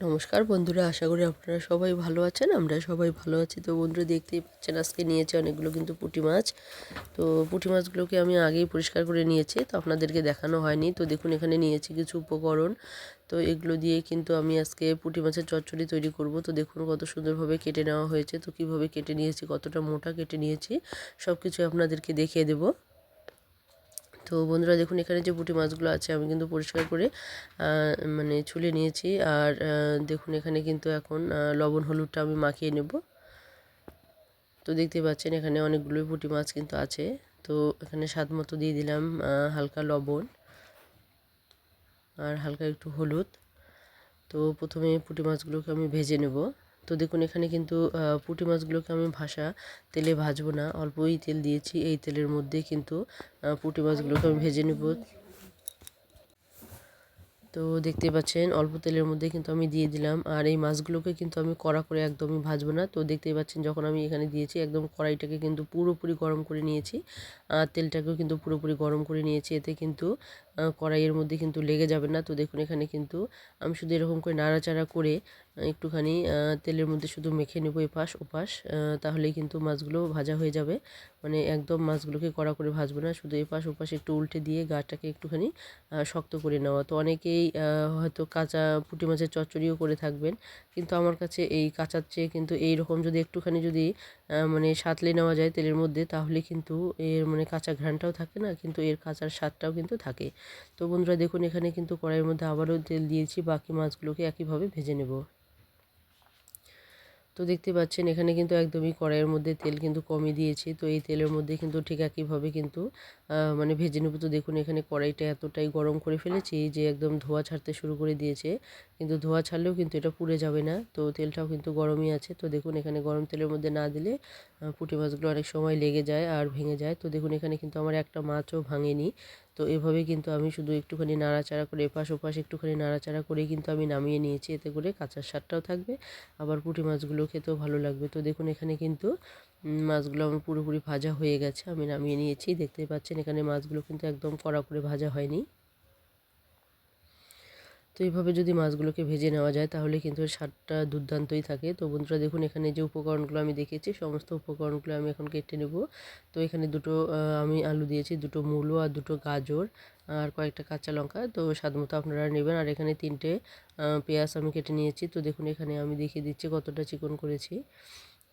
নমস্কার বন্ধুরা, আশা করি আপনারা সবাই ভালো আছেন। আমরা সবাই ভালো আছি। তো বন্ধুরা, দেখতেই পাচ্ছেন আজকে নিয়েছি অনেকগুলো কিন্তু পুঁটি মাছ। তো পুঁটি মাছগুলোকে আমি আগেই পরিষ্কার করে নিয়েছি, তো আপনাদেরকে দেখানো হয়নি। তো দেখুন, এখানে নিয়েছি কিছু উপকরণ। তো এগুলো দিয়ে কিন্তু আমি আজকে পুঁটি মাছের চচ্চড়ি তৈরি করব। তো দেখুন কত সুন্দরভাবে কেটে নেওয়া হয়েছে। তো কিভাবে কেটে নিয়েছি, কতটা মোটা কেটে নিয়েছি, সব কিছু আপনাদেরকে দেখিয়ে দেবো। তো বন্ধুরা দেখুন, এখানে যে পুঁটি মাছগুলো আছে আমি কিন্তু পরিষ্কার করে মানে ছুলে নিয়েছি। আর দেখুন, এখানে কিন্তু এখন লবণ হলুদটা আমি মাখিয়ে নেব। তো দেখতে পাচ্ছেন এখানে অনেকগুলোই পুঁটি মাছ কিন্তু আছে। তো এখানে স্বাদ মতো দিয়ে দিলাম হালকা লবণ আর হালকা একটু হলুদ। তো প্রথমে পুঁটি মাছগুলোকে আমি ভেজে নেব। তো দেখুন, এখানে কিন্তু পুঁটি মাছগুলোকে আমি তেলে ভাজবো না, অল্পই তেল দিয়েছি। এই তেলের মধ্যে কিন্তু পুঁটি মাছগুলোকে আমি ভেজে নেব। তো দেখতে পাচ্ছেন অল্প তেলের মধ্যে কিন্তু আমি দিয়ে দিলাম। আর এই মাছগুলোকে কিন্তু আমি কড়া করে একদমই ভাজবো না। তো দেখতেই পাচ্ছেন যখন আমি এখানে দিয়েছি, একদম কড়াইটাকে কিন্তু পুরোপুরি গরম করে নিয়েছি। আর তেলটাকেও কিন্তু পুরোপুরি গরম করে নিয়েছি। এতে কিন্তু কড়াইয়ের মধ্যে কিন্তু লেগে যাবে না। তো দেখুন, এখানে কিন্তু আমি শুধু এরকম করে নাড়াচাড়া করে একটুখানি তেলের মধ্যে শুধু মেখে নেব এপাশ ওপাশ। তাহলেই কিন্তু মাছগুলো ভাজা হয়ে যাবে। মানে একদম মাছগুলোকে কড়া করে ভাজবো না, শুধু এপাশ ওপাশ একটু উল্টে দিয়ে গাটাকে একটুখানি শক্ত করে নেওয়া। তো অনেকেই হয়তো কাঁচা পুঁটি মাছের চচ্চড়িও করে থাকবেন, কিন্তু আমার কাছে এই কাঁচার চেয়ে কিন্তু এই রকম যদি একটুখানি যদি মানে সাঁতলে নেওয়া যায় তেলের মধ্যে, তাহলে কিন্তু এর মানে কাঁচা ঘ্রাণটাও থাকে না, কিন্তু এর কাঁচার স্বাদটাও কিন্তু থাকে। তো বন্ধুরা দেখুন, এখানে কিন্তু কড়াইয়ের মধ্যে আবারও তেল দিয়েছি, বাকি মাছগুলোকে একইভাবে ভেজে নেব। তো দেখতে পাচ্ছেন এখানে কিন্তু একদমই কড়াইয়ের মধ্যে তেল কিন্তু কমই দিয়েছি। তো এই তেলের মধ্যে কিন্তু ঠিক একইভাবে কিন্তু মানে ভেজে নেব। তো দেখুন, এখানে কড়াইটা এতটাই গরম করে ফেলেছি যে একদম ধোঁয়া ছাড়তে শুরু করে দিয়েছে। কিন্তু ধোঁয়া ছাড়লেও কিন্তু এটা পুড়ে যাবে না, তো তেলটাও কিন্তু গরমই আছে। তো দেখুন, এখানে গরম তেলের মধ্যে না দিলে পুঁটি মাছগুলো অনেক সময় লেগে যায় আর ভেঙে যায়। তো দেখুন, এখানে কিন্তু আমার একটা মাছও ভাঙেনি। তো এভাবে কিন্তু আমি শুধু একটুখানি নাড়াচাড়া করে এপাশ ওপাশ একটুখানি নাড়াচাড়া করেই কিন্তু আমি নামিয়ে নিয়েছি। এতে করে কাঁচার স্বাদটাও থাকবে, আবার পুঁটি মাছগুলো খেতেও ভালো লাগবে। তো দেখুন, এখানে কিন্তু মাছগুলো আমার পুরোপুরি ভাজা হয়ে গেছে, আমি নামিয়ে নিয়েছি। দেখতেই পাচ্ছেন এখানে মাছগুলো কিন্তু একদম কড়া করে ভাজা হয়নি। তো এইভাবে যদি মাছগুলোকে ভেজে নেওয়া যায় তাহলে কিন্তু এর স্বাদটা দুর্দান্তই থাকে। তো বন্ধুরা দেখুন, এখানে যে উপকরণগুলো আমি দেখেছি সমস্ত উপকরণগুলো আমি এখন কেটে নেব। তো এখানে দুটো আমি আলু দিয়েছি, দুটো মূলো আর দুটো গাজর আর কয়েকটা কাঁচা লঙ্কা। তো স্বাদ মতো আপনারা নেবেন। আর এখানে তিনটে পেঁয়াজ আমি কেটে নিয়েছি। তো দেখুন, এখানে আমি দেখিয়ে দিচ্ছি কতটা চিকন করেছি।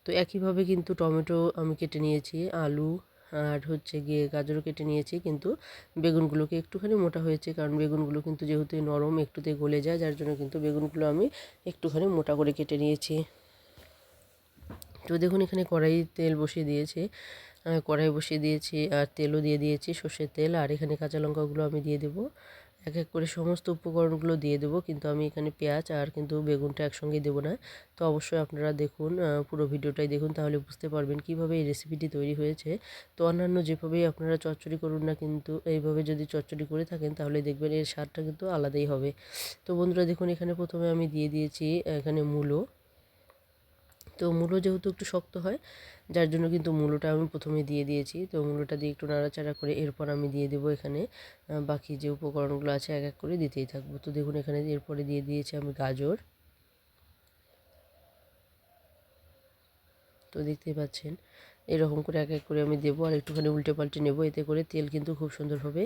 তো একইভাবে কিন্তু টমেটো আমি কেটে নিয়েছি, আলু আর হচ্ছে গিয়ে গাজরও কেটে নিয়েছি। কিন্তু বেগুনগুলোকে একটুখানি মোটা হয়েছে, কারণ বেগুনগুলো কিন্তু যেহেতু নরম একটুতে গলে যায়, যার জন্য কিন্তু বেগুনগুলো আমি একটুখানি মোটা করে কেটে নিয়েছি। তো দেখুন, এখানে তেল বসিয়ে দিয়েছি, কড়াই বসিয়ে দিয়েছি আর তেলও দিয়ে দিয়েছি, সর্ষের তেল। আর এখানে কাঁচা লঙ্কাগুলো আমি দিয়ে দেবো, এক এক করে সমস্ত উপকরণগুলো দিয়ে দেবো। কিন্তু আমি এখানে পেঁয়াজ আর কিন্তু বেগুনটা একসঙ্গে দেবো না। তো অবশ্যই আপনারা দেখুন, পুরো ভিডিওটাই দেখুন, তাহলে বুঝতে পারবেন কিভাবে এই রেসিপিটি তৈরি হয়েছে। তো অন্যান্য যেভাবেই আপনারা চচ্চড়ি করুন না, কিন্তু এইভাবে যদি চচ্চড়ি করে থাকেন তাহলে দেখবেন এর স্বাদটা কিন্তু আলাদাই হবে। তো বন্ধুরা দেখুন, এখানে প্রথমে আমি দিয়ে দিয়েছি এখানে মূলো। তো মূলো যেহেতু একটু শক্ত হয়, যার জন্য কিন্তু মূলোটা আমি প্রথমে দিয়ে দিয়েছি। তো মূলোটা দিয়ে একটু নাড়াচাড়া করে এরপর আমি দিয়ে দেবো এখানে বাকি যে উপকরণগুলো আছে, এক এক করে দিতেই থাকবো। তো দেখুন, এখানে এরপরে দিয়ে দিয়েছি আমি গাজর। তো দেখতেই পাচ্ছেন এরকম করে এক এক করে আমি দেবো আর একটুখানি উল্টে পাল্টে নেবো। এতে করে তেল কিন্তু খুব সুন্দরভাবে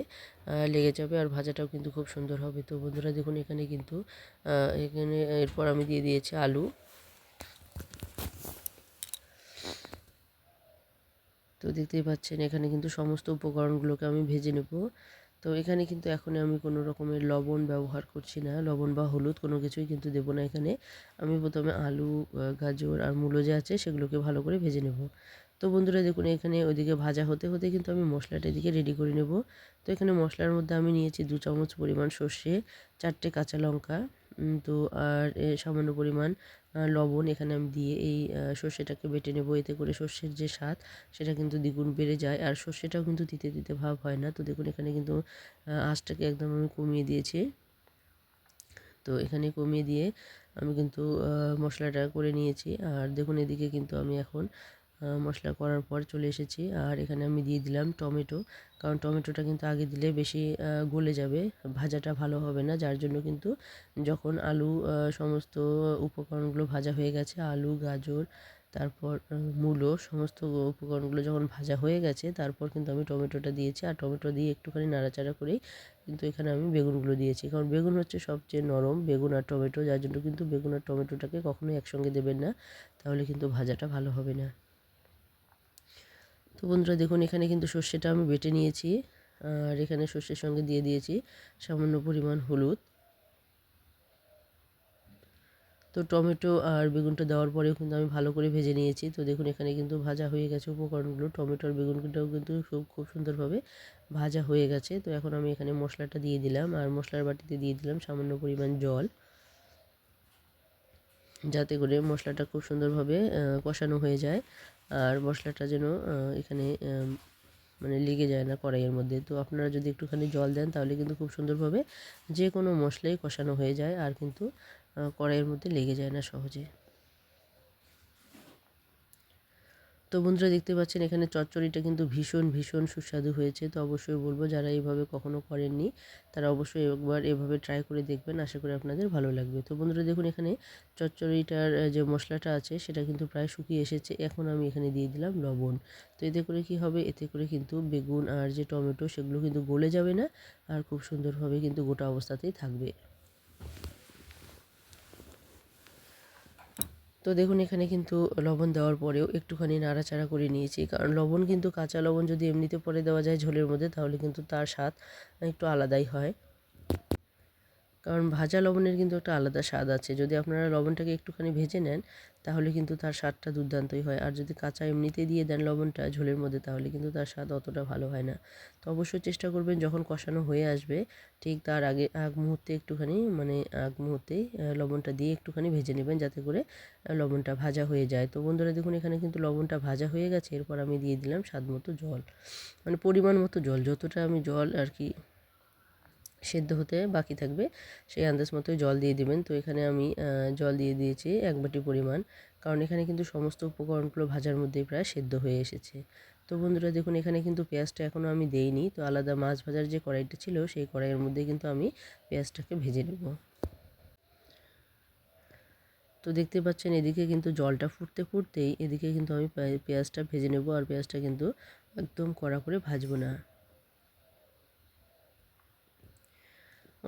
লেগে যাবে আর ভাজাটাও কিন্তু খুব সুন্দর হবে। তো বন্ধুরা দেখুন, এখানে কিন্তু এখানে এরপর আমি দিয়ে দিয়েছি আলু। তো দেখতেই পাচ্ছেন এখানে কিন্তু সমস্ত উপকরণগুলোকে আমি ভেজে নেব। তো এখানে কিন্তু এখন আমি কোনো রকমের লবণ ব্যবহার করছি না, লবণ বা হলুদ কোনো কিছুই কিন্তু দেবো না এখানে। আমি প্রথমে আলু, গাজর আর মূলো যে আছে সেগুলোকে ভালো করে ভেজে নেব। তো বন্ধুরা দেখুন, এখানে ওইদিকে ভাজা হতে হতে কিন্তু আমি মশলাটা এদিকে রেডি করে নেব। তো এখানে মশলার মধ্যে আমি নিয়েছি 2 চামচ পরিমাণ সর্ষে, 4টে কাঁচা লঙ্কা, তো আর সামান্য পরিমাণ লবণ এখানে আমি দিয়ে এই সর্ষেটাকে বেটে নেব। এতে করে সর্ষের যে স্বাদ সেটা কিন্তু দ্বিগুণ বেড়ে যায়, আর সর্ষেটাও কিন্তু তিতে তিতে ভাব হয় না। তো দেখুন, এখানে কিন্তু আঁচটাকে একদম আমি কমিয়ে দিয়েছি। তো এখানে কমিয়ে দিয়ে আমি কিন্তু মশলাটা করে নিয়েছি। আর দেখুন, এদিকে কিন্তু আমি এখন মশলা করার পর চলে এসেছি। আর এখানে আমি দিয়ে দিলাম টমেটো, কারণ টমেটোটা কিন্তু আগে দিলে বেশি গলে যাবে, ভাজাটা ভালো হবে না। যার জন্য কিন্তু যখন আলু সমস্ত উপকরণগুলো ভাজা হয়ে গেছে, আলু, গাজর, তারপর মূলো, সমস্ত উপকরণগুলো যখন ভাজা হয়ে গেছে তারপর কিন্তু আমি টমেটোটা দিয়েছি। আর টমেটো দিয়ে একটুখানি নাড়াচাড়া করেই কিন্তু এখানে আমি বেগুনগুলো দিয়েছি, কারণ বেগুন হচ্ছে সবচেয়ে নরম, বেগুন আর টমেটো। যার জন্য কিন্তু বেগুন আর টমেটোটাকে কখনোই একসঙ্গে দেবেন না, তাহলে কিন্তু ভাজাটা ভালো হবে না। তো বন্ধুরা দেখুন, এখানে কিন্তু সর্ষেটা আমি বেটে নিয়েছি, আর এখানে সর্ষের সঙ্গে দিয়ে দিয়েছি সামান্য পরিমাণ হলুদ। তো টমেটো আর বেগুনটা দেওয়ার পরেও কিন্তু আমি ভালো করে ভেজে নিয়েছি। তো দেখুন এখানে কিন্তু ভাজা হয়ে গেছে উপকরণগুলো, টমেটো আর বেগুনটাও কিন্তু খুব সুন্দরভাবে ভাজা হয়ে গেছে। তো এখন আমি এখানে মশলাটা দিয়ে দিলাম, আর মশলার বাটিতে দিয়ে দিলাম সামান্য পরিমাণ জল, যাতে করে মশলাটা খুব সুন্দরভাবে কষানো হয়ে যায়, আর মশলাটা যেন এখানে মানে লেগে যায় না কড়াইয়ের মধ্যে। তো আপনারা যদি একটুখানি জল দেন তাহলে কিন্তু খুব সুন্দরভাবে যে কোনো মশলাই কষানো হয়ে যায়, আর কিন্তু কড়াইয়ের মধ্যে লেগে যায় না সহজে। তো বন্ধুরা দেখতে পাচ্ছেন এখানে চচ্চড়িটা কিন্তু ভীষণ ভীষণ সুস্বাদু হয়েছে। তো অবশ্যই বলবো, যারা এইভাবে কখনো করেননি তারা অবশ্যই একবার এভাবে ট্রাই করে দেখবেন, আশা করি আপনাদের ভালো লাগবে। তো বন্ধুরা দেখুন, এখানে চচ্চড়িটার যে মশলাটা আছে সেটা কিন্তু প্রায় শুকিয়ে এসেছে। এখন আমি এখানে দিয়ে দিলাম লবণ। তো এতে করে কি হবে, এতে করে কিন্তু বেগুন আর যে টমেটো সেগুলো কিন্তু গলে যাবে না, আর খুব সুন্দরভাবে কিন্তু গোটা অবস্থাতেই থাকবে। তো দেখুন এখানে কিন্তু লবণ দেওয়ার পরেও একটুখানি নাড়াচাড়া করে নিয়েছি, কারণ লবণ কিন্তু কাঁচা লবণ যদি এমনিতে পরে দেওয়া যায় ঝোলের মধ্যে তাহলে কিন্তু তার স্বাদ একটু আলাদাই হয়, কারণ ভাজা লবণের কিন্তু একটা আলাদা স্বাদ আছে। যদি আপনারা লবণটাকে একটুখানি ভেজে নেন তাহলে কিন্তু তার স্বাদটা দুর্দান্তই হয়, আর যদি কাঁচা এমনিতেই দিয়ে দেন লবণটা ঝোলের মধ্যে তাহলে কিন্তু তার স্বাদ অতটা ভালো হয় না। তো অবশ্যই চেষ্টা করবেন যখন কষানো হয়ে আসবে ঠিক তার আগ মুহূর্তে একটুখানি আগ মুহূর্তেই লবণটা দিয়ে একটুখানি ভেজে নেবেন, যাতে করে লবণটা ভাজা হয়ে যায়। তো বন্ধুরা দেখুন এখানে কিন্তু লবণটা ভাজা হয়ে গেছে। এরপর আমি দিয়ে দিলাম স্বাদ মতো জল, পরিমাণ মতো জল, যতটা আমি জল আর কি সেদ্ধ হতে বাকি থাকবে সেই আন্দাজ মতোই জল দিয়ে দিবেন। তো এখানে আমি জল দিয়ে দিয়েছি 1 বাটি পরিমাণ, কারণ এখানে কিন্তু সমস্ত উপকরণগুলো ভাজার মধ্যেই প্রায় সেদ্ধ হয়ে এসেছে। তো বন্ধুরা দেখুন এখানে কিন্তু পেঁয়াজটা এখনও আমি দেইনি, তো আলাদা মাছ ভাজার যে কড়াইটা ছিল সেই কড়াইয়ের মধ্যে কিন্তু আমি পেঁয়াজটাকে ভেজে নেব। তো দেখতে পাচ্ছেন এদিকে কিন্তু জলটা ফুটতে ফুটতেই এদিকে কিন্তু আমি পেঁয়াজটা ভেজে নেব, আর পেঁয়াজটা কিন্তু একদম কড়া করে ভাজবো না।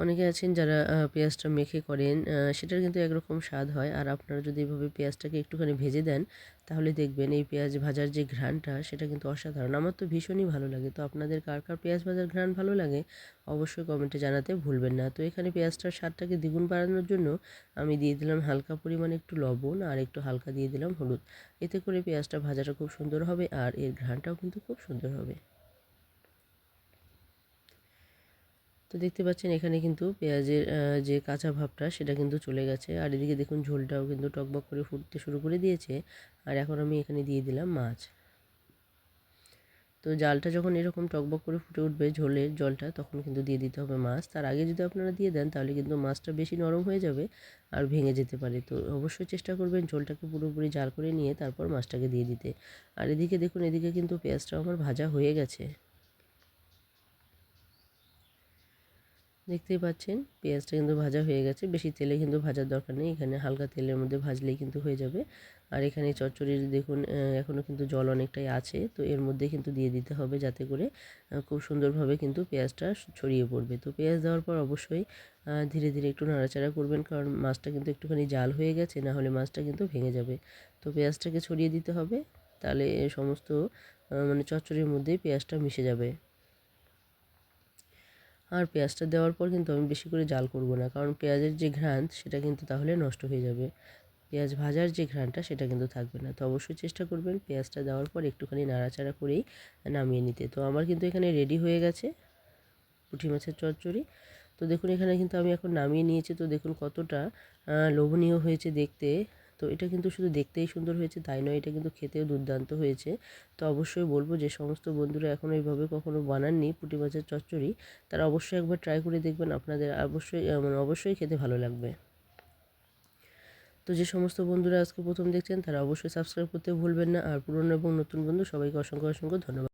অনেকে আছেন যারা পেঁয়াজটা মেখে করেন, সেটার কিন্তু একরকম স্বাদ হয়। আর আপনারা যদি এভাবে পেঁয়াজটাকে একটুখানি ভেজে দেন তাহলে দেখবেন এই পেঁয়াজ ভাজার যে ঘ্রাণটা সেটা কিন্তু অসাধারণ। আমার তো ভীষণই ভালো লাগে। তো আপনাদের কার কার পেঁয়াজ ভাজার ঘ্রাণ ভালো লাগে অবশ্যই কমেন্টে জানাতে ভুলবেন না। তো এখানে পেঁয়াজটার স্বাদটাকে দ্বিগুণ বাড়ানোর জন্য আমি দিয়ে দিলাম হালকা পরিমাণে একটু লবণ, আর একটু হালকা দিয়ে দিলাম হলুদ। এতে করে পেঁয়াজটা ভাজাটা খুব সুন্দর হবে, আর এর ঘ্রাণটাও কিন্তু খুব সুন্দর হবে। তো দেখতে পাচ্ছেন এখানে কিন্তু পেঁয়াজের যে কাঁচা ভাবটা সেটা কিন্তু চলে গেছে, আর এদিকে দেখুন ঝোলটাও কিন্তু টকবক করে ফুটতে শুরু করে দিয়েছে। আর এখন আমি এখানে দিয়ে দিলাম মাছ। তো জালটা যখন এরকম টকবক করে ফুটে উঠবে ঝোলের জলটা, তখন কিন্তু দিয়ে দিতে হবে মাছ। তার আগে যদি আপনারা দিয়ে দেন তাহলে কিন্তু মাছটা বেশি নরম হয়ে যাবে আর ভেঙে যেতে পারে। তো অবশ্যই চেষ্টা করবেন ঝোলটাকে পুরোপুরি জাল করে নিয়ে তারপর মাছটাকে দিয়ে দিতে। আর এদিকে দেখুন, এদিকে কিন্তু পেঁয়াজটাও আমার ভাজা হয়ে গেছে। দেখতেই পাচ্ছেন পেঁয়াজটা কিন্তু ভাজা হয়ে গেছে, বেশি তেলে কিন্তু ভাজার দরকার নেই, এখানে হালকা তেলের মধ্যে ভাজলেই কিন্তু হয়ে যাবে। আর এখানে চচ্চড়ির দেখুন এখনও কিন্তু জল অনেকটাই আছে, তো এর মধ্যে কিন্তু দিয়ে দিতে হবে, যাতে করে খুব সুন্দরভাবে কিন্তু পেঁয়াজটা ছড়িয়ে পড়বে। তো পেঁয়াজ দেওয়ার পর অবশ্যই ধীরে ধীরে একটু নাড়াচাড়া করবেন, কারণ মাছটা কিন্তু একটুখানি জাল হয়ে গেছে, না হলে মাছটা কিন্তু ভেঙে যাবে। তো পেঁয়াজটাকে ছড়িয়ে দিতে হবে, তাহলে সমস্ত চচ্চড়ির মধ্যেই পেঁয়াজটা মিশে যাবে। আর পেঁয়াজটা দেওয়ার পর কিন্তু আমি বেশি করে জাল করব না, কারণ পেঁয়াজের যে ঘ্রাণ সেটা কিন্তু তাহলে নষ্ট হয়ে যাবে, পেঁয়াজ ভাজার যে ঘ্রাণটা সেটা কিন্তু থাকবে না। তো অবশ্যই চেষ্টা করবেন পেঁয়াজটা দেওয়ার পর একটুখানি নাড়াচাড়া করেই নামিয়ে নিতে। তো আমার কিন্তু এখানে রেডি হয়ে গেছে পুঁটি মাছের চচ্চড়ি। তো দেখুন এখানে কিন্তু আমি এখন নামিয়ে নিয়েছি। তো দেখুন কতটা লোভনীয় হয়েছে দেখতে। তো এটা কিন্তু শুধু দেখতেই সুন্দর হয়েছে তাই নয়, এটা কিন্তু খেতেও দুর্দান্ত হয়েছে। তো অবশ্যই বলবো, যে সমস্ত বন্ধুরা এখনও এইভাবে কখনো বানাননি পুঁটি মাছের চচ্চড়ি, তারা অবশ্যই একবার ট্রাই করে দেখবেন, আপনাদের অবশ্যই অবশ্যই খেতে ভালো লাগবে। তো তো যে সমস্ত বন্ধুরা আজকে প্রথম দেখছেন তারা অবশ্যই সাবস্ক্রাইব করতে ভুলবেন না। আর পুরনো এবং নতুন বন্ধু সবাইকে অসংখ্য অসংখ্য ধন্যবাদ।